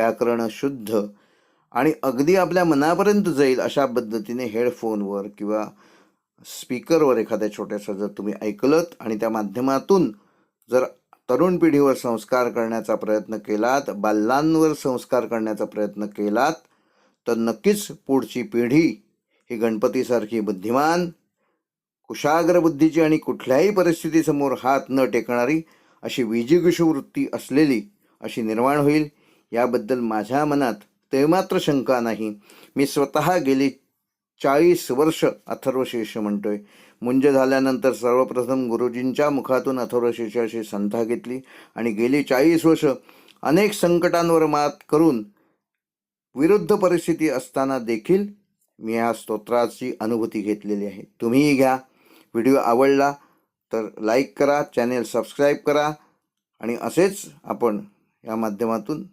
व्याकरण शुद्ध आणि अगदी आपल्या मनापर्यंत जाईल अशा पद्धतीने हेडफोनवर किंवा स्पीकरवर एखाद्या छोट्याशा जर तुम्ही ऐकलत आणि त्या माध्यमातून जर तरुण पिढीवर संस्कार करण्याचा प्रयत्न केलात, बालकांवर संस्कार करण्याचा प्रयत्न केलात, तर नक्कीच पुढची पिढी ही गणपतीसारखी बुद्धिमान, कुशाग्र बुद्धीची आणि कुठल्याही परिस्थितीसमोर हात न टेकणारी अशी विजिगीषू वृत्ती असलेली अशी निर्माण होईल. याबद्दल माझ्या मनात ते मात्र शंका नाही. मी स्वतः गेली 40 वर्ष अथर्वशीर्ष म्हणतोय. मुंज झाल्यानंतर सर्वप्रथम गुरुजींच्या मुखातून अथर्वशीर्षाची संथा घेतली आणि गेली 40 वर्ष अनेक संकटांवर मात करून विरुद्ध परिस्थिती असताना देखील मी या स्तोत्राची अनुभूती घेतलेली आहे. तुम्हीही घ्या. व्हिडिओ आवडला तर लाईक करा, चॅनेल सबस्क्राईब करा आणि असेच आपण या माध्यमातून